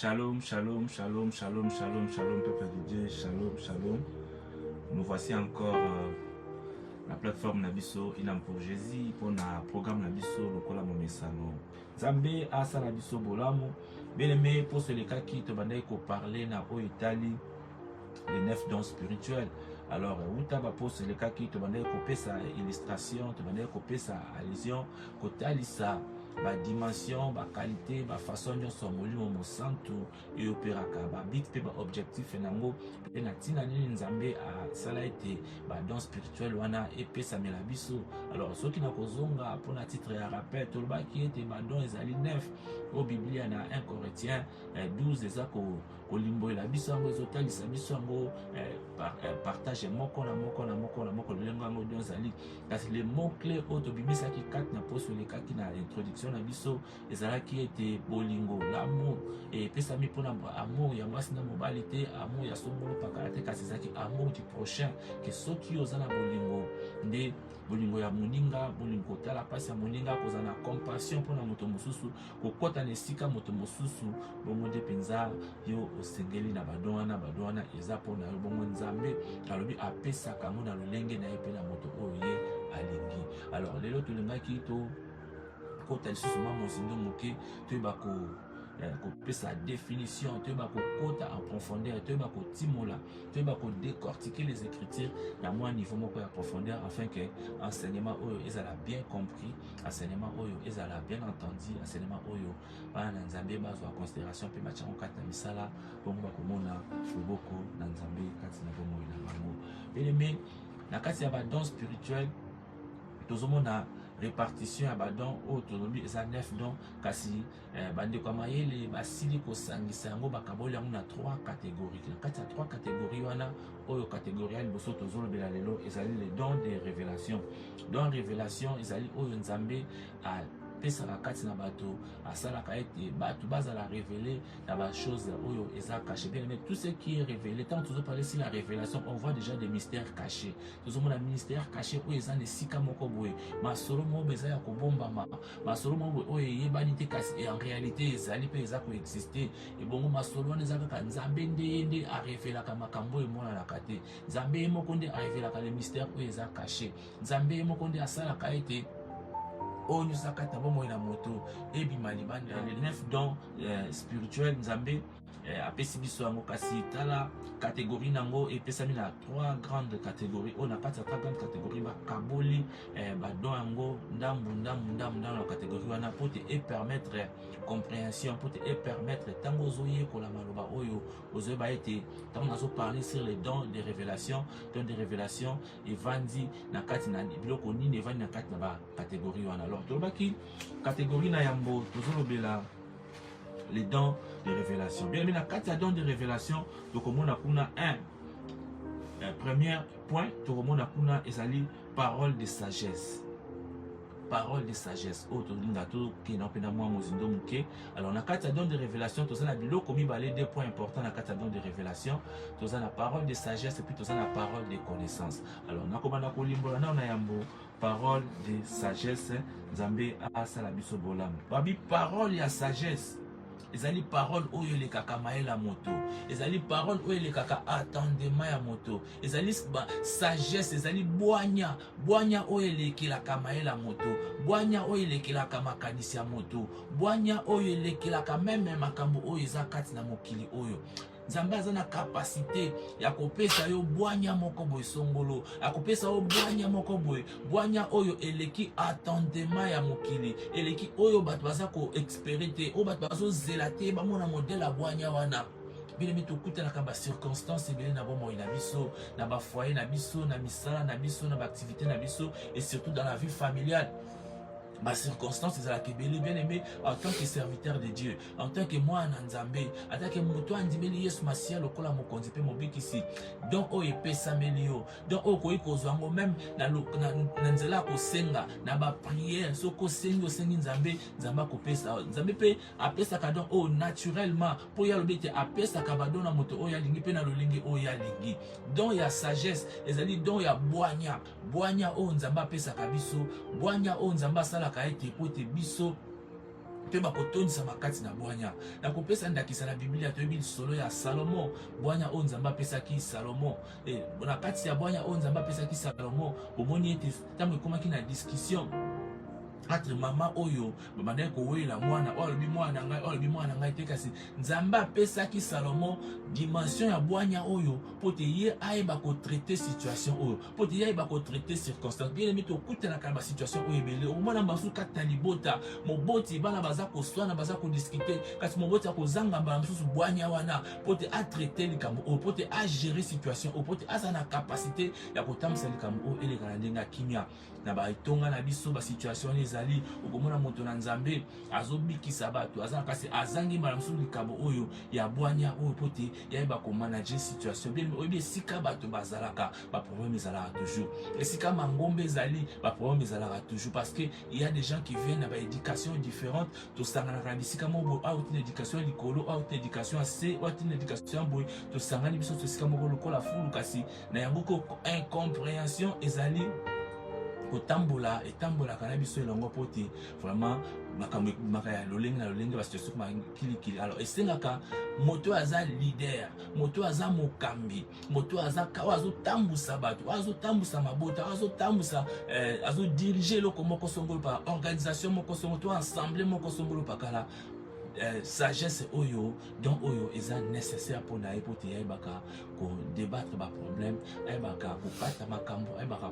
Shalom, shalom, shalom, shalom, shalom, shalom, peuple de Dieu, shalom, shalom. Nous voici encore la plateforme Nabiso Inam pour Jésus pour le programme Nabiso Lokola Momesano. Zambé Asa Nabiso Bolamo. Bien aimé pour ceux qui te bandent parler na o Italie les 9 dons spirituels. Alors, Outaba pour ceux qui te bandent copier sa illustration, te bandent copier sa allusion, côté Alissa. Ba dimension, ba qualité, ba façon de son molimo mo santu et opéraka ba bit pe ba objectif nango pe na tina ni nzambe a sala été ba don spirituel wana et pe sa mela biso. Alors ceux qui na kozonga pour na titre ya rappel to ba qui était ba don ezali 9 au Biblia na 1 Corinthiens 12 ezako kolimbo la biso ngo ezotali sa biso ngo partage moko na moko na moko na moko lengo ngo don zali kasi les mots clés auto bimisa ki 4 na poste les cas qui na introduction na biso ezala qui était bolingo l'amour et pesami pona amour ya mwasi na mobali te amour ya songolo pakalate kasi zaki amour du prochain que soki ozana bolingo nde bolingo ya moninga bolingo tala pasi ya moninga kozana compassion pona moto mosusu kokota na esika moto mosusu bongo de penza yo osengeli na badona eza pona yo bongo nzambe alobi apesaka ngo na lolenge na ye pe na moto oyo ye alingi. Alors lelo tolingaki to kota lisusu mwa mosindo moke toyeba kopesa définition, toyeba kokota en profondeur, toyeba kotimola, toyeba décortiquer les écritures na mwa niveau moko ya profondeur afin que enseignement oyo ezala bien compris, enseignement oyo ezala bien entendu, enseignement oyo bana nzambe bazwa considération pe machango kata misala bongo bakomona loboko na nzambe kati na bongo na bango. Bien na kati ya ba don spirituel tozomona répartition ya badon autonomie eza 9 dons kasi bande kwa mayele basili kosangisa yango bakaboli yango na 3 catégories. Na kati ya 3 catégories wana oyo catégorie ya liboso tozolobela lelo ezali les dons de révélation. Don révélation ezali oyo nzambe a pesaka kati na bato asalaka ete bato bazala révélé na ba chose oyo eza caché. Bien mais tout ce qui est révélé tant toujours parler sur la révélation on voit déjà des mystères cachés. Tozomona mystère caché oyo eza nesika moko boye masolo mo beza ya kobombama masolo mo oyo yebani te kasi en réalité ezali pe eza ko exister et bongo masolo wana eza kaka nzambe nde a révélaka makambo emona na kate nzambe moko nde a révélaka les mystères oyo eza caché nzambe moko nde asalaka ete o nous sakata bomo ina moto ebima libanda les 9 dons spirituels nzambe apesi biso yango kasi tala catégorie nango epesami na 3 grandes catégories on a pas de 3 grandes catégories ba kaboli ba don yango ndambu na catégorie wana pour te permettre compréhension pour te permettre tango zoye ko la maloba oyo ozo ba été tango nazo parler sur les dons de révélation et vandi na kati na biloko nini vandi na kati na ba catégorie wana. Alors tolobaki catégorie na yambo tozolobela les dons de révélation. Bien aimé, la 4 dons de révélation, donc on a un premier point, tout le monde a ezali parole de sagesse. Parole de sagesse. Autre lingato qui n'a pas moi mozindo muke. Alors na 4 dons de révélation, tout ça na bilo komi balé 2 points importants na 4 dons de révélation. Tout ça na parole de sagesse et puis tout ça na parole de connaissance. Alors na komana ko limbola na yambo parole de sagesse nzambe asala biso bolamu. Babi parole ya sagesse. Ezali parole oyo le kaka maela moto ezali parole oyo le kaka attendement ya moto ezali sagesse ezali boanya oyo le kilaka maela moto boanya oyo le kilaka makanisi ya moto boanya oyo le kilaka meme makambo oyo eza kati na mokili oyo nzambe aza na capacité ya kopesa yo boanya moko boye songolo akopesa yo boanya moko boye boanya oyo eleki attendement ya mokili eleki oyo bato baza ko expérimenter oyo bato bazo zela te bamona modèle ya boanya wana bilemi tokutanaka ba circonstances ebele na bomoi na biso na ba foyer na biso na misala na biso na ba activité na biso et surtout dans la vie familiale. Ma circonstance est à la kebele bien aimé en tant que serviteur de Dieu, en tant que moi en Nzambe, en tant que moto andimeli Yesu Masia lokola mokonzi pe mobiki ici. Donc o epesa melio, donc o koyi kozwango même na nzela ko senga na ba prière soko sengi Nzambe ko pesa Nzambe pe apesa ka donc o naturellement pour ya lobete apesa ka ba dona moto o ya lingi pe na lolingi o ya lingi. Donc ya sagesse, ezali donc ya boanya o Nzambe apesa ka biso, boanya o Nzambe sala ka ete pote biso Pe bakotondisa makati na bwanya. Na kopesa ndakisa na Biblia toyebi solo ya Salomo. Bwanya o Nzambe apesaki Salomo. Na kati ya bwanya o Nzambe apesaki Salomo, bomoni ete tango ekomaki na discussion entre mama oyo babandaki kowela mwana oyo alobi mwana ngai oyo alobi mwana ngai te, kasi Nzambe apesaki Salomo dimension ya bwanya oyo po te ye ayeba kotraite situation oyo, po te ye ayeba kotraite circonstance. Bien aimé, tokutanaka na basituation oyo ebele. Omona basusu kati na libota moboti bana baza koswana baza kodiskute, kasi moboti akozanga mbala mosusu bwanya wana po te atraite likambo oyo, po te agere situation oyo, po te aza na kapasité ya kotambwisa likambo oyo eleka na ndenge ya kimia. Na baitonga na biso basituation ezali okomona moto na Nzambe azobikisa bato aza kasi azangi mbala mosusu likambo oyo ya bwanya oyo po te yayeba komanage situation. Bien oyebi esika bato bazalaka baproblème ezalaka toujours, esika mangombe ezali baproblème ezalaka toujours, parce que il y a des gens qui viennent na baéducation différente. Tosanganaka na bisika moko awa tina éducation likolo awa tina éducation ase awa tina éducation boye, tosangani biso tosika moko lokola fulu, kasi na yango ko incompréhension ezali kotambola etambolaka na biso elongo po te vraiment makambo ekumaka ya lolenge na lolenge basituation kilikili. Alors esengaka moto aza leader, moto aza mokambi, moto aza azotambusa bato, azotambusa mabota, azotambusa azodirige eloko moko songolo pa organisation moko songolo to ensemble moko songolo pa kala. Sagesse oyo donc oyo eza nécessaire pour na epote yebaka ko débattre ba problème, yebaka ko kata makambo, yebaka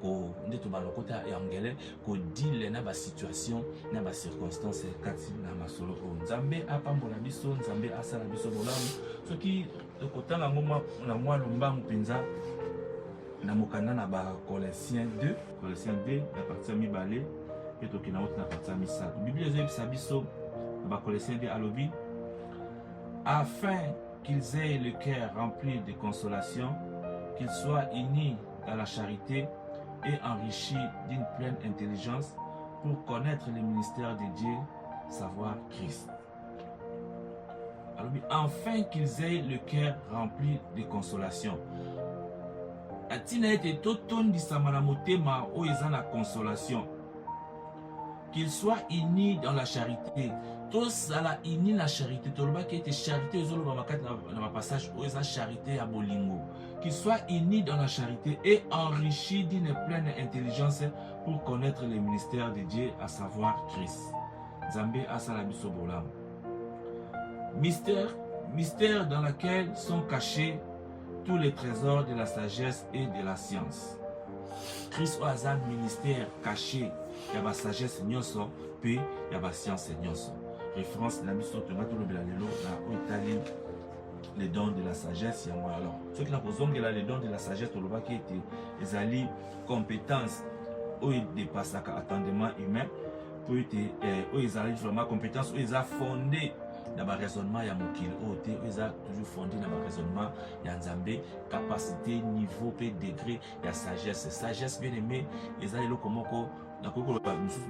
ko ndeto balokota ya ngele ko deal na ba situation na ba circonstance kati na masolo o Nzambe apambola biso, Nzambe asala biso bolamu soki tokotanga ngoma na mwa lombangu penza na mokanda na ba Colossiens 2 na partie mibale et tokina na partie misato. Biblia ezebisa biso Colossiens 2 alobi, afin qu'ils aient le cœur rempli de consolation, qu'ils soient unis dans la charité et enrichis d'une pleine intelligence pour connaître le ministère de Dieu, savoir Christ. Alobi, afin qu'ils aient le cœur rempli de consolation. Atina ete totondisama na motema oyo eza na consolation. Qu'ils soient unis dans la charité. Tous à la unis la charité. Toloba qui était charité dans le passage où la charité à bolingo. Qu'ils soient unis dans la charité et enrichis d'une pleine intelligence pour connaître le ministère de Dieu, à savoir Christ. Zambé asalabiso bolam. Mystère dans lequel sont cachés tous les trésors de la sagesse et de la science. Christ a un ministère caché. Il y a la sagesse nyoso, puis il y a la science nyoso. Référence la mission de Matolo Belalelo, la Italie, les dons de la sagesse. Il y a moi alors. Ceux qui ont les dons de la sagesse, au Loba qui étaient les alliés compétences, où ils dépassent l'attendement humain, où ils arrivent vraiment compétences, où ils ont fondé dans le raisonnement, il y a Mokil, où ils ont toujours fondé dans le raisonnement, il y a Nzambe, capacité, niveau, degré, il y a sagesse. Sagesse bien aimée, ils ont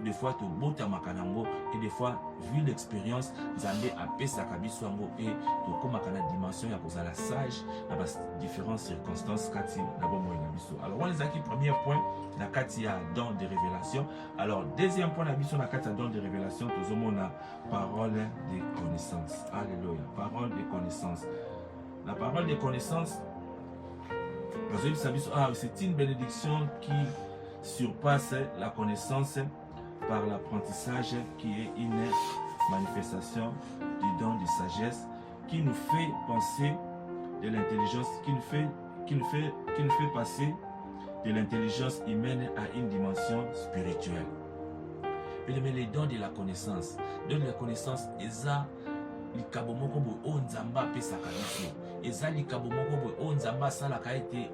des fois tu bota makanango et des fois vu l'expérience Nzambe apesa kabiso yango et to komaka na dimension ya kozala sage na ba différentes circonstances kati na bomo na biso. Alors on les acquis premier point na kati ya don de révélation. Alors deuxième point na biso na kati ya don de révélation tozomona parole de connaissance. Alléluia, parole de connaissance. La parole de connaissance c'est une bénédiction qui surpasse la connaissance par l'apprentissage, qui est une manifestation du don de sagesse qui nous fait penser de l'intelligence, qui nous fait passer de l'intelligence humaine à une dimension spirituelle. Mais les dons de la connaissance, eza likabo moko boye o Nzambe apesaka biso, eza likabo moko boye o Nzambe asalaka ete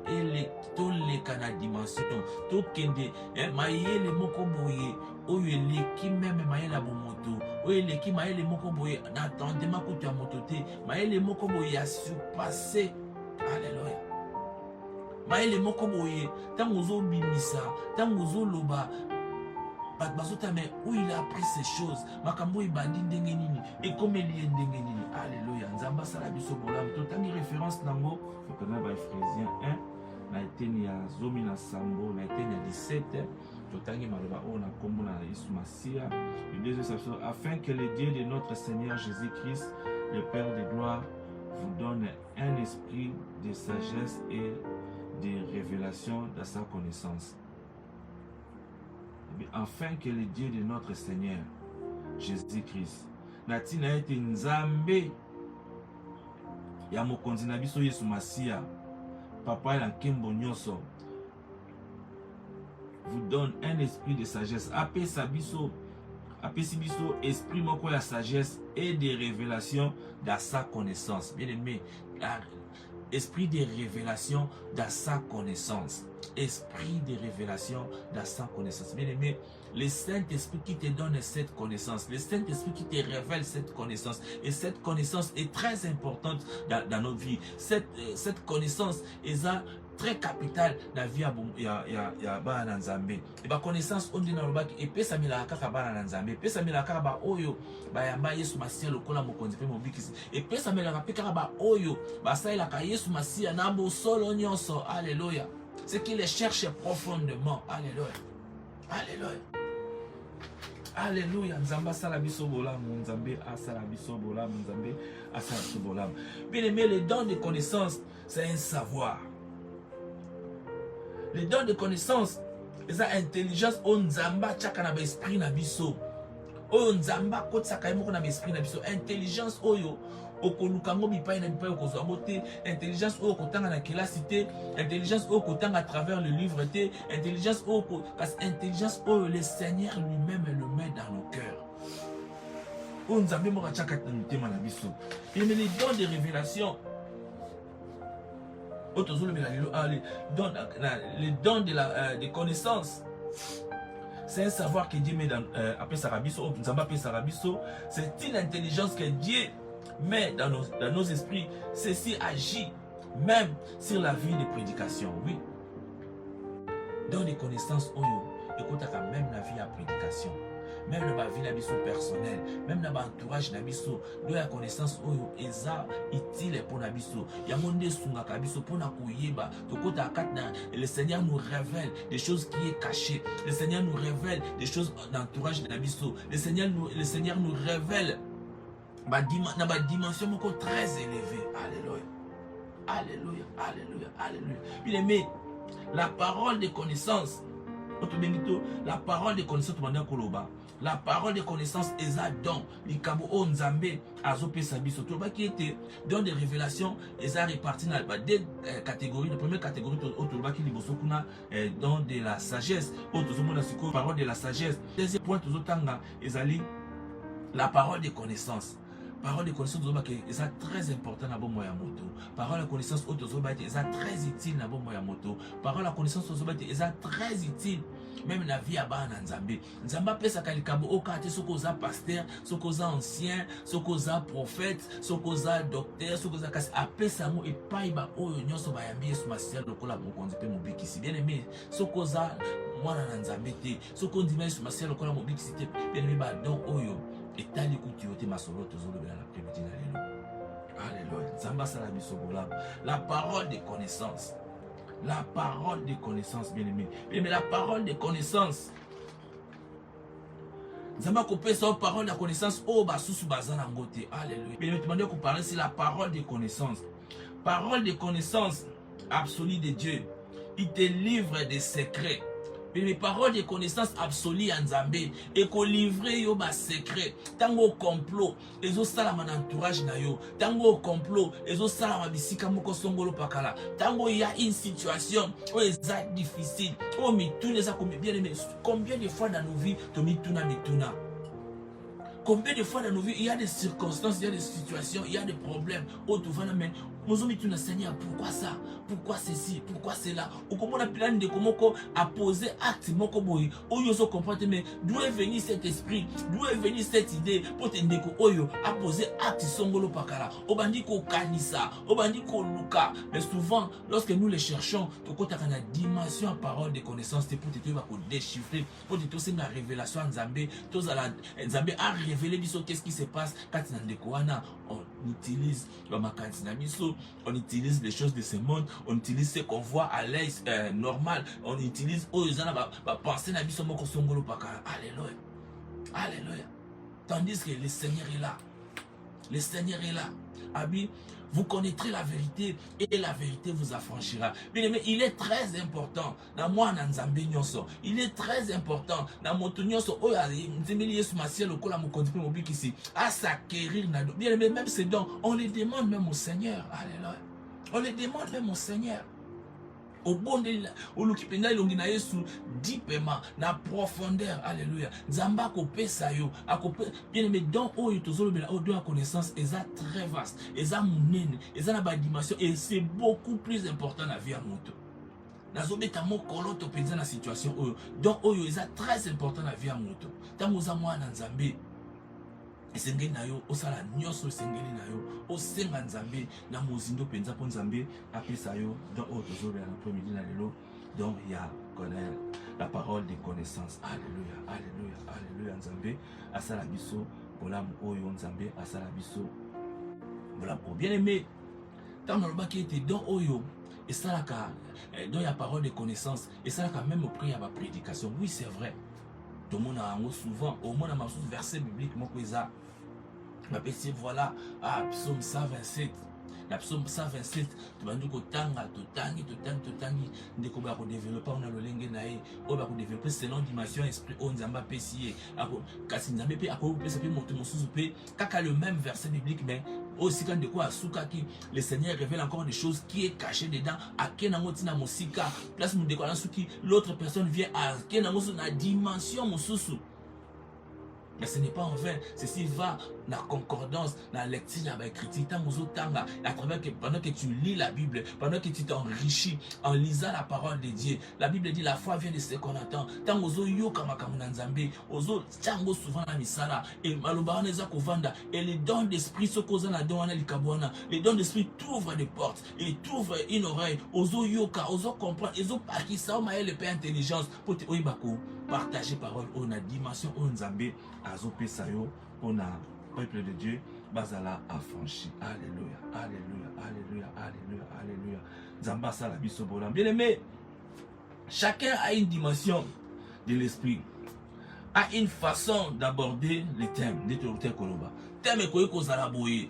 toleka na dimension tokende mayele moko boye oyo eleki meme mayele ya bomoto, oyo eleki mayele moko boye na tendement kutu ya moto te, mayele moko boye ya surpassé. Alléluia. Mayele moko boye ntango ozobimisa, ntango ozoloba mais où il a appris ces choses, makambo ibandi ndenge nini et comme il est ndenge nini. Alléluia. Nzamba sala biso bolam totangi référence nango fokana ba Ephésiens 1 na eteni ya zomi na sambo na eteni ya 17 totangi maloba o na kombo na Yesu Masia. Le deuxième chapitre, afin que le Dieu de notre Seigneur Jésus-Christ, le Père de gloire, vous donne un esprit de sagesse et de révélation dans sa connaissance. Afin que le Dieu de notre Seigneur Jésus-Christ, natina ete nzambe ya mokonzi na biso Yesu Masia, papa la nkembo nyonso, vous donne un esprit de sagesse. Apesa biso esprit moko ya sagesse et de révélation dans sa connaissance. Bien aimé, esprit de révélation dans sa connaissance. Esprit de révélation dans sa connaissance. Bien aimé, le Saint-Esprit qui te donne cette connaissance, le Saint-Esprit qui te révèle cette connaissance, et cette connaissance est très importante dans notre vie. Cette connaissance est très capitale dans la vie ya bana nzambe. Et ba connaissance on dit na lobaki et pesa mila kaka bana nzambe, pesa mila kaka ba oyo ba yamba Yesu Masia lokola mokonzi pe mobikisi, et pesa mila kaka ba oyo ba saila ka Yesu Masia na bo solo nyonso. Alléluia. Ce qu'il les cherche profondément. Alléluia. Alléluia. Alléluia. Nzamba sala biso bolamu, nzambe asala biso bolamu, nzambe asala biso bolamu. Bien aimé, le don de connaissance, c'est un savoir. Le don de connaissance, c'est intelligence. On nzamba chaka na esprit na biso. On nzamba kotsaka yemo na esprit na biso. Intelligence oyo okolukango bipai na bipai okozwa te. Intelligence oyo kotanga na kelasité, intelligence oyo kotanga à travers le livre te, intelligence oyo parce intelligence oyo le Seigneur lui-même le met dans nos cœurs. On nzambe mo chaka tema na biso. Et mais les dons de révélation, le don de connaissance, c'est un savoir que Dieu met dans c'est une intelligence que Dieu met dans nos esprits. Ceci agit même sur la vie de prédication. Oui, don de connaissance, écoute, même la vie à prédication, même dans ma vie personnelle, même dans mon entourage, de la connaissance est utile pour Nabiso. Il y a monde sunga kabiso pour na kuyeba. Le Seigneur nous révèle des choses qui est cachées. Le Seigneur nous révèle des choses dans l'entourage de Nabiso. Le Seigneur nous révèle dans ma dimension très élevée. Alléluia. Alléluia. Alléluia. Alléluia. Bien aimé, la parole de connaissance, la parole de connaissance, la parole de connaissance est un don. Likabo o nzambe azope sabiso. Tout le qui était don de révélation est réparti dans deux catégories. La première catégorie, qui est don de la sagesse. Parole de la sagesse. Deuxième point, la parole de connaissance. Parole de connaissance est très important dans bon moto. Parole de connaissance est très utile dans bon moto. Parole de connaissance est très utile même dans la vie à bas Nzambe. Nzamba pesa kalikabo okate sokoza pasteur, sokoza ancien, sokoza prophète, sokoza docteur, sokoza kasi apesa mo epai ba oyo nyonso ba yambi Yesu Masia lokola mokonzi pe mobikisi. Bien aimé, sokoza mwana na Nzambe te, sokondi Yesu Masia lokola mobikisi te. Bien aimé ba don oyo et tali kutiote masolo tozolo bela la prémidi na lelo. Alléluia. Nzamba sala biso bolam. La parole de connaissance. La parole de connaissance, bien aimé. Mais la parole de connaissance. Nzamba kopé sa parole de connaissance o basusu bazana ngote. Alléluia. Mais tu m'as parler c'est la parole de connaissance. Parole de connaissance absolue de Dieu. Il te livre des secrets. Les paroles de connaissance absolue en Nzambe et qu'on livre yo ba secret tango complot ezo sala man entourage na yo tango complot ezo sala ma bisika moko songolo pakala tango il y a une situation où c'est difficile oh mais tout les a combien de fois dans nos vies to mituna combien de fois dans nos vies il y a des circonstances, il y a des situations, il y a des problèmes. Oh, tu vas la main. Nous Seigneur, pourquoi ça? Pourquoi ceci? Pourquoi cela? Ou comment on a plan de comment à poser acte moko boy. Oh, yo so comprendre mais d'où est venu cet esprit? D'où est venue cette idée pour te ndeko oyo à poser acte songolo pakala. Au bandiko kanisa, au bandiko luka. Mais souvent, lorsque nous les cherchons, tu côté la dimension à parole de connaissance, c'est pour te déchiffrer, pour te donner la révélation en Nzambe, tous à la Nzambe a révélé biso qu'est-ce qui se passe quand ndeko wana utilise on utilise les choses de ce monde, on utilise ce qu'on voit à l'œil normal, on utilise penser na biso moko songolo pakala. Alléluia. Alléluia. Tandis que le Seigneur est là. Le Seigneur est là. Abi, vous connaîtrez la vérité et la vérité vous affranchira. Bien aimé, il est très important. Na moi na nzambe nyonso. Il est très important. Na moto nyonso o ya nzemeli Yesu masiel lokola mo kondipe mo bikisi à s'acquérir na. Bien aimé, même ces dons, on les demande même au Seigneur. Alléluia. On les demande même au Seigneur. Au bon de l'Olukipenda ilongi na Yesu dipement na profondeur. Alléluia. Nzamba ko pesa yo akope bien aimé don oyo tozolobela o don connaissance eza très vaste, eza munene, eza na ba dimension et c'est beaucoup plus important na vie à moto. Nazobeta mokolo to penza na situation oyo don oyo eza très important na vie à moto. Tango za mwana Nzambe esengeli na yo osala nyonso esengeli na yo osenga Nzambe na mozindo penza po Nzambe apesa yo dans autre jour à l'après-midi na lelo. Donc il y a connaître la parole de connaissance. Alléluia, alléluia, alléluia. Nzambe asala biso bolam oyo Nzambe asala biso bolam o bien aimé. Tant dans le bas qui était dans oyo et ça là dans la parole de connaissance et ça là même au prix à ma prédication. Oui, c'est vrai. Tout le monde a souvent au moins dans ma verset biblique mon cousin. Ma petit voilà psaume 127. La psaume 127 tu vas nous kotanga totangi ndeko ba ko développer on a le lenge nae o ba ko développer selon dimension esprit on Nzamba pesier ako kasi Nzambe pe ako pesa pe moto mosusu pe kaka le même verset biblique mais aussi quand de quoi asuka qui le Seigneur révèle encore des choses qui est caché dedans à kenango tina mosika place mu décolant suki l'autre personne vient à kenango na dimension mosusu. Mais ce n'est pas en vain, ceci va dans la concordance, dans la lecture, dans la critique, à travers que pendant que tu lis la Bible, pendant que tu t'enrichis en lisant la parole de Dieu. La Bible dit la foi vient de ce qu'on entend. Tant ozo yo kama kamuna Nzambe, ozo tango souvent na misala et maloba neza kovanda et les dons d'esprit sokoza na don na likabwana. Les dons d'esprit t'ouvrent des portes et t'ouvrent une oreille. Ozo yoka, ozo comprendre, ozo pakisa o maël le père intelligence pour te oibako partager parole on a dimension on Nzambe azope sayo on a peuple de Dieu bazala affranchi. Alléluia, alléluia, alléluia, alléluia, alléluia. Nzamba sala biso bolam. Bien aimé, chacun a une dimension de l'esprit, a une façon d'aborder les thèmes de tout koloba. Thème ko kozala boye.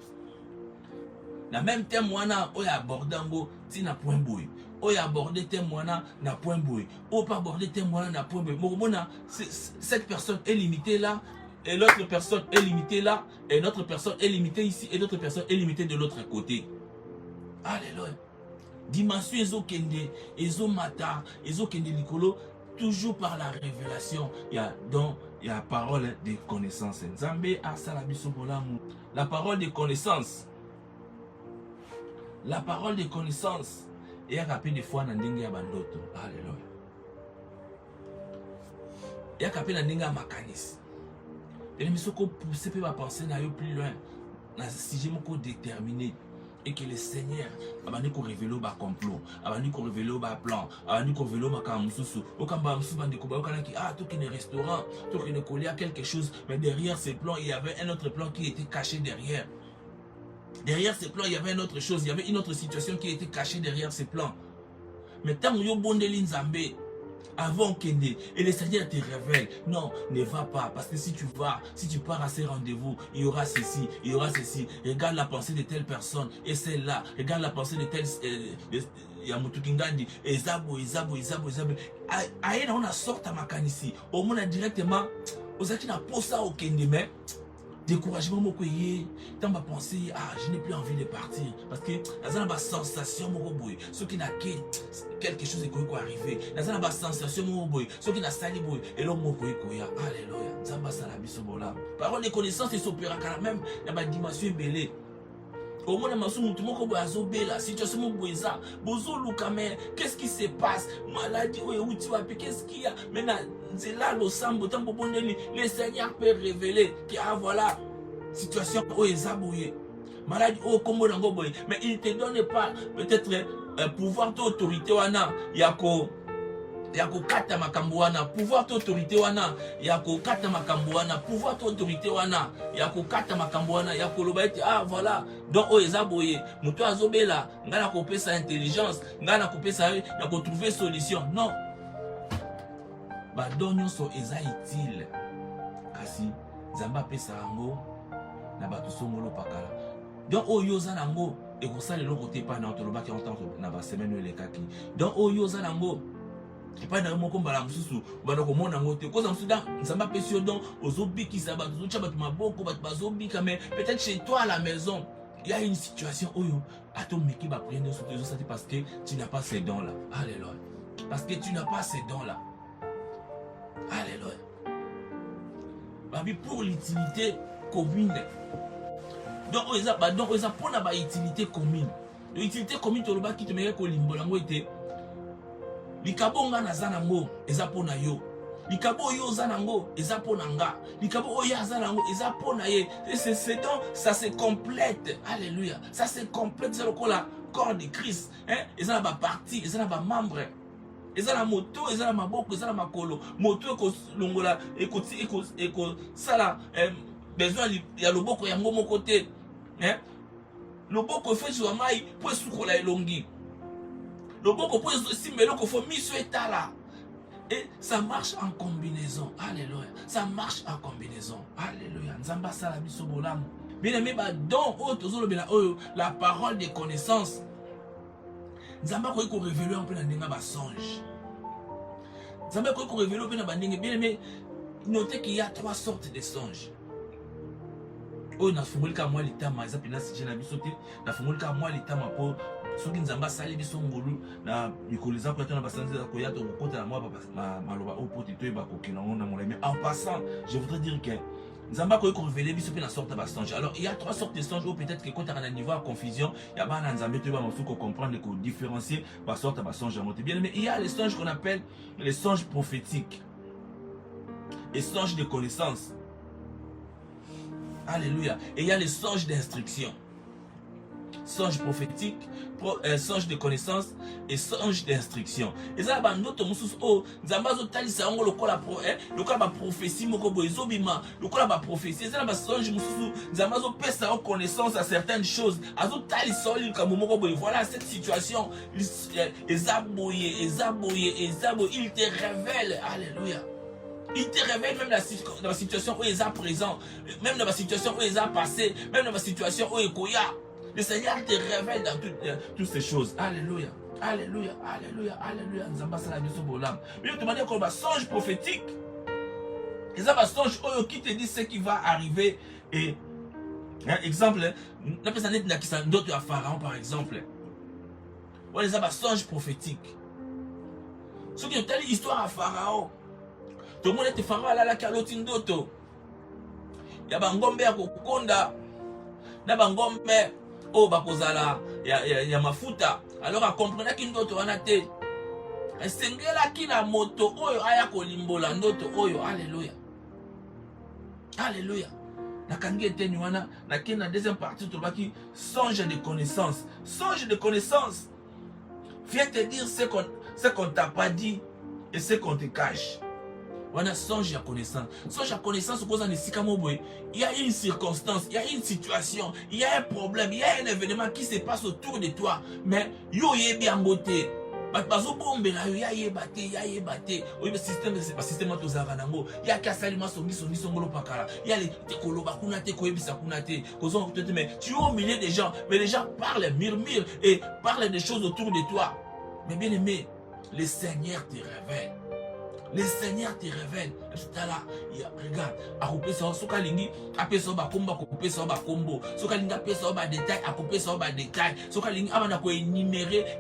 La même thème wana o ya abordango tina point boye. O ya aborder thème wana na point boye. O pas aborder thème wana na point boye. Mona cette personne est limitée là. Et l'autre personne est limitée là, et notre personne est limitée ici, et l'autre personne est limitée de l'autre côté. Alléluia. Dimension ezokende, ezomata, ezokende likolo, toujours par la révélation. Il y a parole de connaissance. Nzambe asala biso bolamu. La parole de connaissance. La parole de connaissance. Et a rappelé des fois na ndenge ya bandoto. Alléluia. Et a rappelé na ndenge ya makanisi. Et les gens qui peuvent penser plus loin, si j'ai mon déterminé et que le Seigneur a révélé le complot, a révélé le plan, a révélé le camususu, au kamba musu bande koba qui tout qui est restaurant, tout qui est collé à quelque chose, mais derrière ces plans il y avait un autre plan qui était caché derrière. Derrière ces plans il y avait une autre chose, il y avait une autre situation qui était cachée derrière ces plans. Mais tant que yo bondeli Nzambe avant Kende et le Seigneur te révèle, non, ne va pas, parce que si tu pars à ces rendez-vous, il y aura ceci, il y aura ceci. Regarde la pensée de telle personne et celle-là, regarde la pensée de telle Yamutukingandi, Ezabo. Aïe, on a sorti à Makanisi, au moins directement, aux acquis n'a pas ça au Kende, mais découragement moko yé tant ma pensée je n'ai plus envie de partir parce que dans la sensation moko boy ce qui n'a quelque chose qui peut arriver dans la sensation moko boy ce qui n'a sali boy et l'homme moko ya alléluia nzamba sala biso bola parole de connaissance et s'opéra quand même dans ma dimension belé au moins dans mon tout moko boy azobela situation moko boy ça bozo luka mais qu'est-ce qui se passe maladie ou tu vas qu'est-ce qu'il y a maintenant c'est là le sambo tant bon le Seigneur peut révéler que voilà situation où est zabouillé maladie au combo dans boy mais il te donne pas peut-être pouvoir d'autorité wana yako ya kokata makambo wana, pouvoir to autorité wana ya kokata makambo wana, pouvoir to autorité wana ya kokata makambo wana ya koloba ete ah voilà donc oyo eza boye moto azobela nga na kopesa intelligence nga na kopesa na kotrouver solution. Non, badon nyonso eza utile kasi Nzambe apesa yango na bato songolo pakala. Donc oyo oza nango ekosala eloko te epai na otolobaki na basemaine oyo elekaki. Donc oyo oza nango epai na yo moko mbala mosusu banda komona yango te koza mosusu Nzambe apesi yo donc ozobikisa bato ozotya bato maboko bato bazobika, mais peut-être chez toi à la maison il y a une situation oyo atomeki bapriere nyonso te ezosati parce que tu n'as pas ces dons là. Alléluia. Parce que tu n'as pas ces dons là. Alléluia. Babi pour l'utilité commune. Donc on a pour la utilité commune. L'utilité commune to loba ki to meke ko limbola ngo ete likabo nga naza nango eza pona yo. Likabo yo za nango eza pona nga. Likabo oyo aza nango eza pona ye. Et c'est donc ça se complète. Alléluia. Ça se complète, c'est le corps de Christ. Hein? Eza na ba partie, eza na ba membre. Eza na moto, eza na maboko, eza na makolo. Moto eko longola eko sala besoin ya loboko yango moko te. Hein? Loboko fait sur mai pour sukola elongi. Loboko pour simbelo ko fo miso etala. Et ça marche en combinaison. Alléluia. Ça marche en combinaison. Alléluia. Nzamba sala biso bolamu. Bien aimé ba don o tozolo bela oyo la parole de connaissance. Nzamba ko révéler en plein ndinga ba songe. Nzamba ko révéler en plein ba ndinga. Bien aimé, notez qu'il y a 3 sortes de songes. Oh na fungolika mwa litama eza pina si jena biso te na fungolika mwa litama po soki Nzamba sali biso ngolu na mikoliza ko tona basanze ko ya to kokota na mwa maloba o poti to ba kokina na molemi. En passant, je voudrais dire que Nzamba ko révéler biso pe na sorte ba songe. Alors il y a 3 sortes de songes ou peut-être que quand on a un niveau à confusion, il y a ba na Nzambe to ba mosu ko comprendre ko différencier ba sorte ba songe en bien. Mais il y a les songes qu'on appelle les songes prophétiques. Les songes de connaissance. Alléluia. Et il y a les songes d'instruction. Songe prophétique, songe de connaissance et songe d'instruction. Et ça, notre musus oh, Nzambazo talisa ongo lokola ba prophétie moko boezo bima, lokola ba prophétie, ça ba songe mususu, Nzambazo pesa en connaissance à certaines choses. Azo talisa oli ka moko boy. Voilà cette situation, ezaboye, il te révèle. Alléluia. Il te révèle même dans la situation où il est présent, même dans la situation où il est passé, même dans la situation où il est. Le Seigneur te révèle dans toutes ces choses. Alléluia. Alléluia. Alléluia. Alléluia. Nzamba sala biso bolam. Mais je te demande qu'on va songe prophétique. Et ça va songe qui te dit ce qui va arriver. Et exemple, la personne qui s'en dote à Pharaon par exemple. On les a songe prophétique. Ceux qui ont telle histoire à Pharaon. Tout le monde était Pharaon à la calotine d'auto. Il y a bangombe à kokonda. Na bangombe oh bakozala ya mafuta. Alors à comprendre qu'il ndoto wana te. Esengela kina moto oyo aya kolimbola ndoto oyo. Alléluia. Alléluia. Na kangi eteni wana na kina deuxième partie to baki songe de connaissance. Songe de connaissance. Viens te dire ce qu'on t'a pas dit et ce qu'on te cache. On a songe à connaissance. Songe à connaissance, il y a une circonstance, il y a une situation, il y a un problème, il y a un événement qui se passe autour de toi. Mais yo yé bien beauté. Bazo bombe la yo yé baté. Oui, le système c'est pas système to zavanango. Il y a kasalima songi songolo pakala. Il y a les tekolo bakuna te koyebisa kuna te. Kozon te mais tu es au milieu des gens, mais les gens parlent, murmurent et parlent des choses autour de toi. Mais bien aimé, le Seigneur te révèle. Le Seigneur te révèle. Regarde, à couper ça, sokalingi, à peser ça, combo, couper ça, combo, sokalingi, à peser ça, détail, à couper ça, détail, sokalingi, à mana énumérer.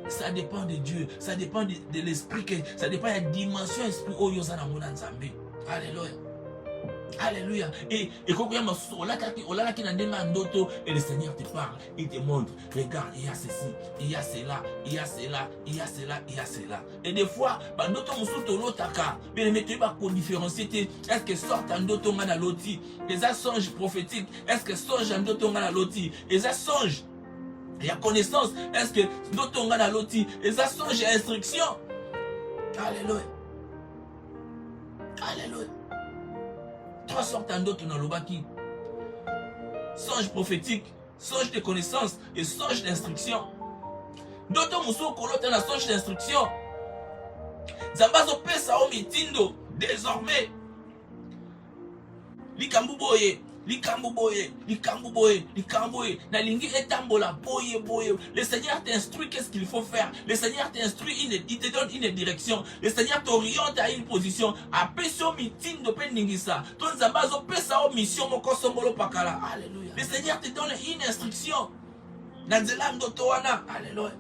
Ça dépend de Dieu, ça dépend de l'esprit, ça dépend de la dimension esprit. Oh, yosana mona nzambe. Alléluia. Alléluia. Et quand on a ndoto et le Seigneur te parle, il te montre, regarde, il y a ceci, il y a cela, il y a cela, il y a cela, il y a cela. Et des fois, ndoto musuto lotaka, mais les tu vas différencier, est-ce que sort un ndoto ngana loti, les songes prophétiques, est-ce que songe un ndoto ngana loti, les songes, il y a connaissance, est-ce que ndoto ngana loti, les songes instruction. Alléluia. Alléluia. 3 sortes d'autres dans le baki. Songe prophétique, songe de connaissance et songe d'instruction. D'autres mousseaux colotent la songe d'instruction. Zambazo pesa o mitindo désormais. Likambuboye, likambuboye, likambuboye, likambuboye. Nalingi etambola boye boye. Le Seigneur t'instruit qu'est-ce qu'il faut faire. Le Seigneur t'instruit, il te donne une direction. Le Seigneur t'oriente à une position. Apeso mitindo pe ningisa. Ton zambazo pesa o mission moko sombolo pakala. Alléluia. Le Seigneur te donne une instruction. Nanzela ndotowana. Alléluia.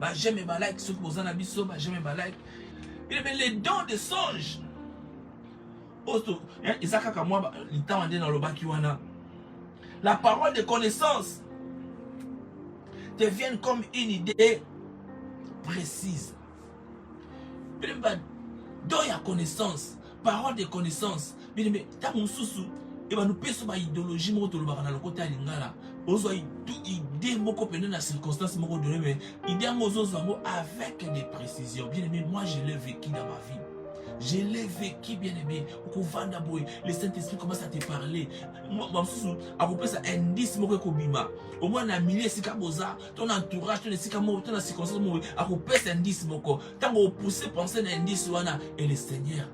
Bah j'aime ma like sur Bozana Bisso, bah j'aime ma like. Mais les dons de songe. La parole de connaissance te vient comme une idée précise. Dans la connaissance, parole de connaissance, mais t'as mon sous et nous pèsons ma idéologie, mon le côté à l'ingala. Ozo idée moko pendant la circonstance moko donné, mais idée avec des précisions. Bien aimé, moi je l'ai vécu dans ma vie. Je l'ai vécu, bien aimé. Le Saint-Esprit commence à te parler. Au moins, on a milliers de ton entourage, ton circonstance, on indice. Tant qu'on pousse penser à indice, et le Seigneur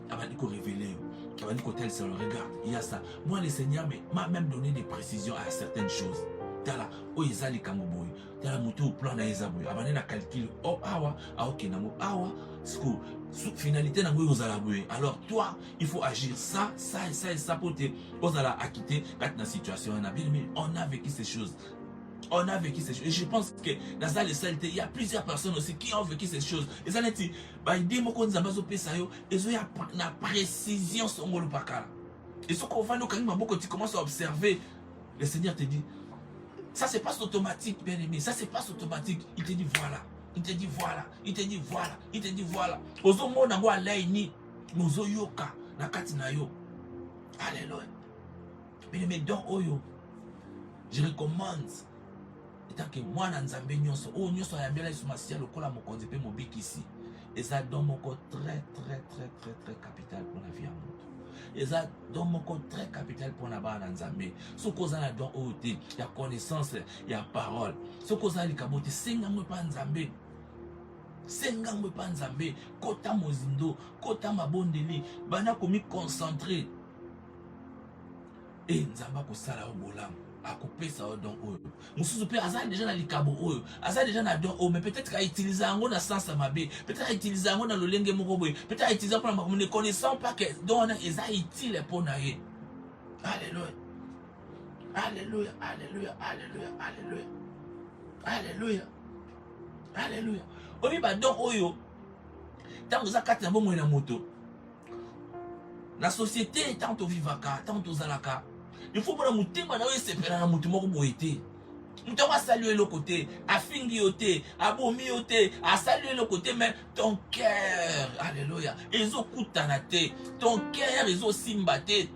va nous révéler. Il va nous tel, le regarde. Il y a ça. Moi, le Seigneur m'a même donné des précisions à certaines choses. Tala o ezali kamboboy tala mutu plan na ezaboy abane na calcul oh awa ok namo awa sco finalité na ngoyo zala boy. Alors toi il faut agir ça ça et ça et ça pour te ozala acquitter quand na situation on a bien mais on a vécu ces choses. On a vécu ces choses. Et je pense que dans la saleté, il y a plusieurs personnes aussi qui ont vécu ces choses. Et ça n'est pas idée moko nzambazo pesa yo ezo ya na précision songolo pakala. Et ce qu'on va nous quand tu commences à observer, le Seigneur te dit ça se passe automatique, bien aimé. Ça se passe automatique. Il te dit voilà. Il te dit voilà. Il te dit voilà. Il te dit voilà. Ozo mo na ngwa laini. Nozo yoka. Nakati na yo. Alléluia. Bien aimé, dans Oyo, je recommande. Étant que moi, dans Nzambe nyonso. Oh, nyonso ya mbela isumasia lokola mokonzi pe mobiki ici. Et ça donne mon corps très capital pour la vie à monde. Et ça donne mon corps très capital pour la barre dans Nzambe. Ce qu'on a dans OT, il y a connaissance, il y a parole. Ce qu'on a l'ikabote, c'est n'amé pas Nzambe. C'est n'amé pas Nzambe. Kota mozindo, kota mabondeli, bana komi concentré. Et Nzamba ko sala au bolam. À couper ça dans eux. Moussou pe azal déjà dans likabo eux. Azal déjà dans don eux, mais peut-être qu'à utiliser en na sens mabe, peut-être à utiliser en na le lenge moroboy, peut-être à utiliser pour ne connaissant pas que don eza utile pour naé. Alléluia. Alléluia, alléluia, alléluia, alléluia. Alléluia. Alléluia. Obi ba don oyo. Tant que ça kata bon na moto. La société tant to vivaka, tant to zalaka. Il faut que mutima na we sepela na mutu moko boyete. Mutu va saluer le côté, a fingi yote, a bomi yote, a saluer le côté mais ton cœur, alléluia, ezo kutanate, ton cœur ezo simbate.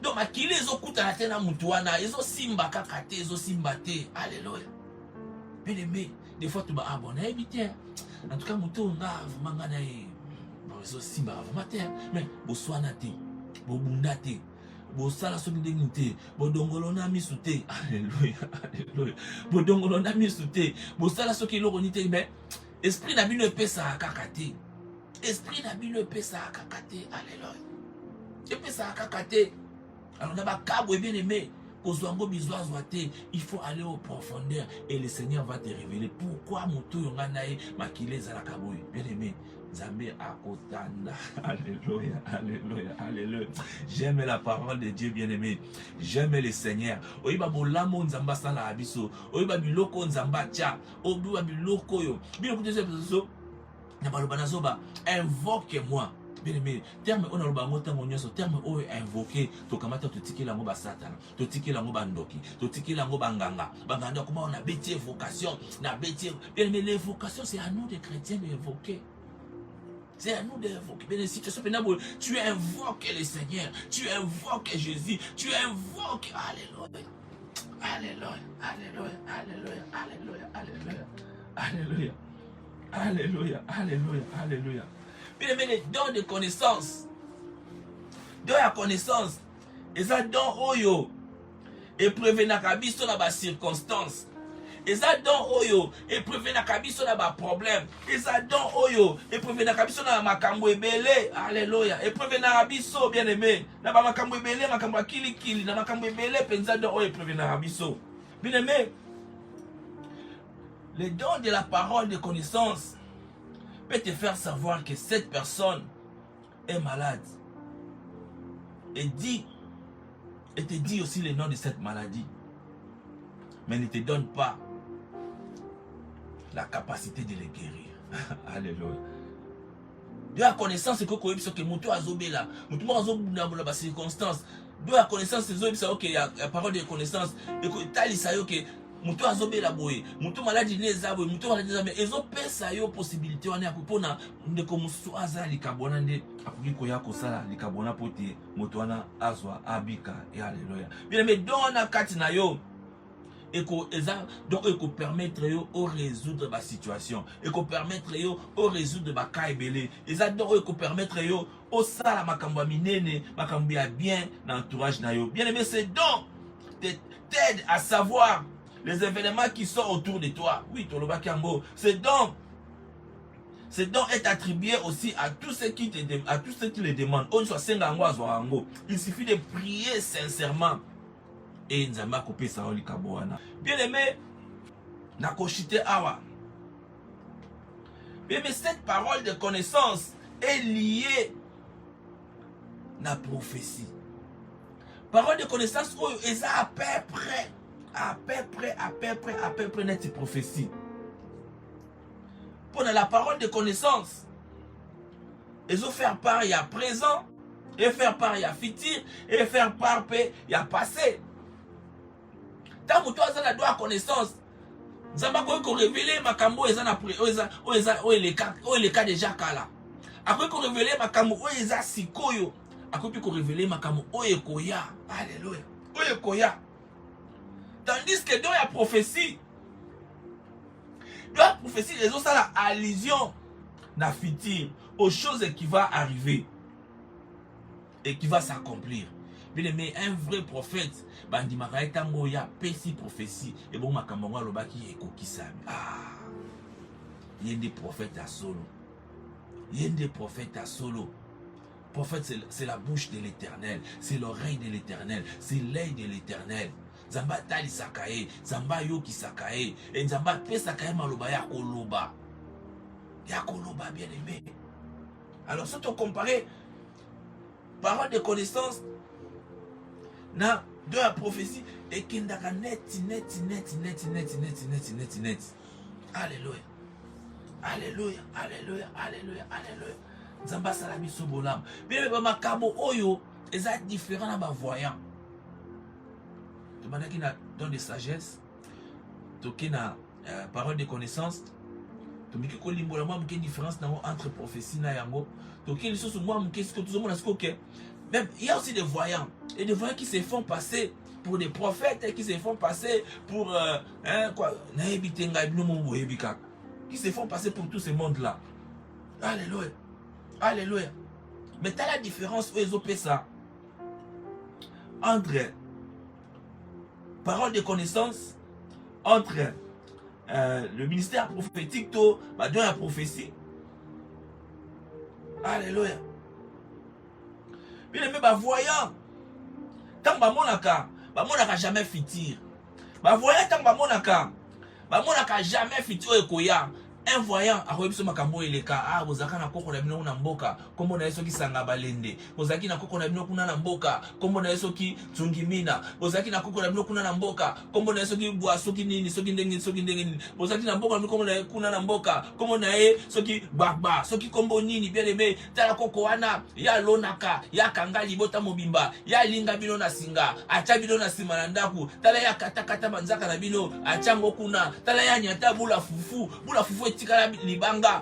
Donc makile ezo kutanate na mutu wana, ezo simba kakate, ezo simbate, alléluia. Bien aimé, des fois tu vas abonner bien. En tout cas mutu nga vraiment na ezo simba vraiment mais bo soanate, bo bundate. Bosala soki ndenge te bodongolo na misu te alléluia alléluia bodongolo na misu te bosala soki eloko ni te mais esprit na bino epesa kaka te esprit na bino epesa kaka te alléluia epesa kaka te. Alors na bakabo bien aimé kozwango bizwazwa te, il faut aller au profondeur et le Seigneur va te révéler pourquoi moto yonga nae makile zalaka boy. Bien aimé Nzambe akotanda. Alléluia, alléluia, alléluia. J'aime la parole de Dieu, bien-aimé. J'aime le Seigneur. Oyiba bolamo nzamba sala abiso. Oyiba biloko nzamba cha. Oyiba biloko yo. Biloko tezo. Nabaloba invoque-moi. Bien-aimé, terme on a le bango tango nyoso, terme o invoqué, to kamata to tiki lango ba satana, to tiki lango bandoki, to tiki lango banganga. Banganga comment on a bêti évocation, na bêti. Bien-aimé, l'évocation c'est à nous des chrétiens d'évoquer. C'est à nous d'évoquer. Bien, si tu invoques le Seigneur, tu invoques Jésus, tu invoques. Alléluia. Alléluia. Alléluia. Alléluia. Alléluia. Alléluia. Alléluia. Alléluia, alléluia, alléluia. Bien aimé, les dons de connaissance. Don ya connaissance. Et ça don oyo. Et prévenaka biso na ba circonstance. Et ça don oyo. Et prévenaka biso na ba problème. Et ça don oyo. Et prévenaka biso na makambo ebele. Alléluia. Et prévenaka biso bien aimé. Na ba makambo ebele, makambo kili kili. Na makambo ebele, penza don oyo prévenaka biso. Bien aimé. Le don de la parole de connaissance peut te faire savoir que cette personne est malade. Et te dit aussi le nom de cette maladie. Mais ne te donne pas la capacité de les guérir. Alléluia. De la connaissance, c'est que Moutou Azobela, Moutou Azobela, la circonstance. De la connaissance, c'est ok, il y a la parole de connaissance. Et que Talisayo, que Moutou Azobela boye, Moutou maladie nezaboye, Moutou maladie nezaboye. Ils ont pesa yo possibilité, on est à Kupona, de comme Souaza, les Kabonande, après Koya Kosala, les Kabona Poté, Moutoana, Azwa, Abika, et Alléluia. Bien, mais dans la Katina yo, et donc il faut permettre au résoudre la situation, et qu'on permettre au résoudre la caille et ça donc il faut permettre au sala makamba minene makamba bien l'entourage na yo. Bien aimé, c'est donc t'aide à savoir les événements qui sont autour de toi. Oui, Toloba Kambo, c'est donc est attribué aussi à tous ceux qui les demandent. Il suffit de prier sincèrement. Et Nzamba Kopé Saoli Kaboana. Bien aimé, Nakoshite Awa. Bien aimé, cette parole de connaissance est liée à la prophétie. Parole de connaissance, est à peu près net prophétie. Pour la parole de connaissance, ils ont fait part il y a présent, et faire part il y a futur, et faire part il y a passé. Tant que toi, ça doit connaissance. Zamba ko révéler makambo ezana les cas déjà kala. Après qu'on révéler makambo eza sikoyo. Après qu'on révéler makambo oyekoya. Alléluia. Oyekoya. Tandis que dans la prophétie, les autres ça la allusion na futur aux choses qui va arriver et qui va s'accomplir. Bien aimé, un vrai prophète, bandi makaita ngoya pesi prophétie et bon makambo lobaki ekokisami. Ah, il y a des prophètes à solo. Il y a des prophètes à solo. Prophète, c'est la bouche de l'Éternel, c'est l'oreille de l'Éternel, c'est l'œil de l'Éternel. Zamba tali sakae, zamba yoki sakae, et zamba pe sakae maloba ya koloba. Ya koloba, bien aimé. Alors, si on compare parole de connaissance de la prophétie et qui n'a net. Alléluia. Alléluia. Alléluia. Alléluia. Alléluia. Zamba salami sobolam. Bien mais makabo oyo est différent à ma voyant. Tu m'as dit qu'il y a don de sagesse, tu as parole de connaissance, tu m'as dit qu'il y a une différence entre prophétie et yango. Tu as dit que moi qu'est-ce que tout le monde a dit. Même il y a aussi des voyants. Et des voyants qui se font passer pour des prophètes et qui se font passer pour qui se font passer pour tout ce monde-là. Alléluia. Alléluia. Mais tu as la différence où ils ont fait ça entre parole de connaissance, entre le ministère prophétique, dans la prophétie. Alléluia. Bien aimé, voyant, tant que monaka jamais fitir. Voyant, tant que monaka jamais fitir ekoya. Un voyant, a reçu makambo eleka. Ah, bozaka na koko na bino na mboka. Kombo na yeso ki sanga balende. Bozaki na koko na bino kuna na mboka. Kombo na yeso ki tungimina. Bozaki na koko na bino kuna na mboka. Kombo na yeso ki bwa soki nini, soki ndenge. Bozaki na mboka kombo na kuna na mboka. Kombo na ye soki bagba, soki kombo nini bien aimé. Tala koko wana ya lonaka, ya kangali bota mobimba, ya linga bino na singa, acha bino na sima na ndaku. Tala ya kata manzaka na bino, achango kuna. Tala ya nyata bula fufu libanga.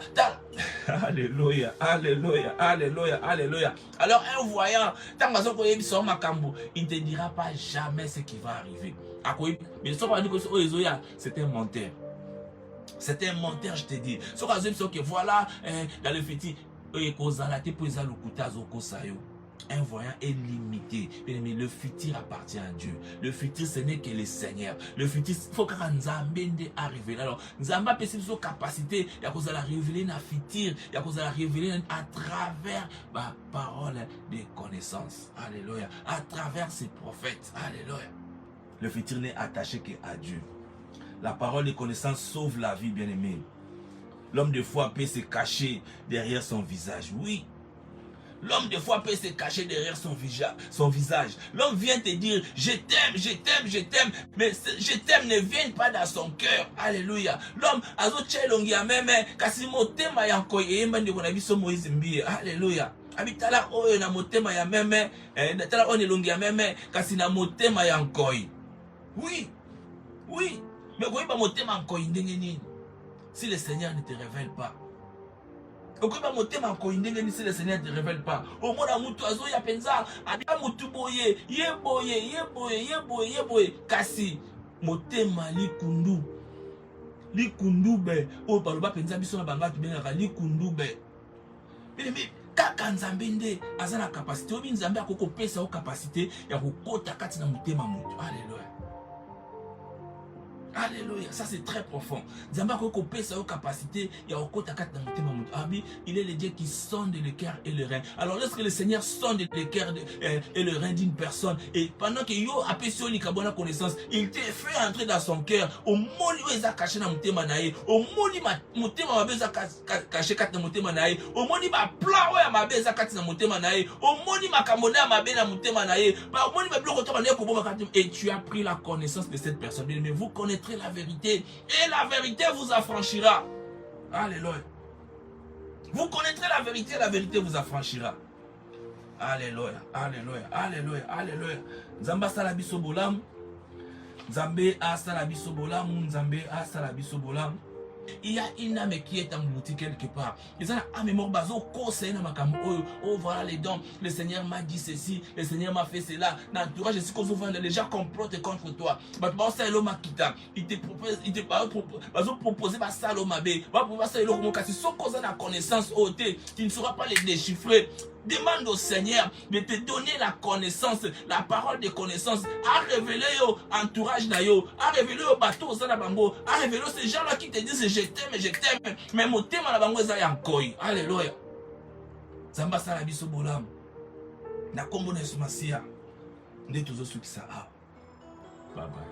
Alléluia, alléluia, alléluia, alléluia. Alors un voyant, tant il ne te dira pas jamais ce qui va arriver. Mais c'est un menteur. C'est un menteur, je te dis. Ce que voilà, dans le fétiche, un voyant est limité. Mais le futur appartient à Dieu. Le futur, ce n'est que le Seigneur. Le futur, il faut que Nzambe arrive. Alors, Nzambe a une capacité, il y a qu'on la révéler dans le futur, il y a qu'on la révéler à travers ma parole de connaissance. Alléluia. À travers ses prophètes. Alléluia. Le futur n'est attaché qu'à Dieu. La parole de connaissance sauve la vie, bien-aimé. L'homme de foi peut se cacher derrière son visage. Oui. L'homme de foi peut se cacher derrière son visage. L'homme vient te dire, je t'aime, je t'aime, je t'aime. Mais je t'aime ne vient pas dans son cœur. Alléluia. L'homme, alléluia. Abitala oyo na motema ya meme, tala on elongi ya meme, kasi na motema ya nkoi. Oui. Oui. Mais quoi pas motema nkoi ndenge nini? Si le Seigneur ne te révèle pas. Si le Seigneur ne te révèle pas, au moins mutu azo ya penza, abia mutu boye, yeboye, kasi motema likundu be, o baloba penza biso na banga tu benga likundube. Mais kaka Nzambe nde azana capacité, obi Nzambe akoko pesa o capacité ya kokota kati na motema mutu. Alléluia. Alléluia, ça c'est très profond. Nzambe akokopé sa capacité, il est le Dieu qui sonde le cœur et le rein. Alors lorsque le Seigneur sonde le cœur et le rein d'une personne, et pendant que yo a péché ni kabona connaissance, il te fait entrer dans son cœur. Au moni eza caché na mutema nae, au moni mutema mabeza caché kat na mutema nae, au moni ba plan oya mabeza kat na mutema nae, au moni makamona mabe na mutema nae, ba au moni ba bloko to nae ko bomba kat, et tu as pris la connaissance de cette personne. Mais vous connaissez la vérité et la vérité vous affranchira. Alléluia. Vous connaîtrez la vérité vous affranchira. Alléluia, alléluia, alléluia, alléluia. Nzamba salabiso bolam. Nzambe a salabiso bolam, Nzambe a salabiso bolam. Il y a une âme qui est engloutie quelque part. Ils ont la âme mort bazo conseil na makam. Oh voilà les dons. Le Seigneur m'a dit ceci, le Seigneur m'a fait cela. L'entourage est qu'on souvent les gens complotent contre toi. Mais bon ça l'homme kita. Il te propose, il te bazo proposer ba saloma be. Va pouvoir ça l'homme kasi so cause la connaissance ôté, tu ne sauras pas les déchiffrer. Demande au Seigneur de te donner la connaissance, la parole de connaissance, à révéler au entourage nayo, à révéler au bateau au Zanabango, à révéler ces gens-là qui te disent je t'aime, mais mon thème à la bango est encore. Alléluia. Zamba salabiso bolam. Na kombo na sumasia. Nde tozo suki sa. Bye bye.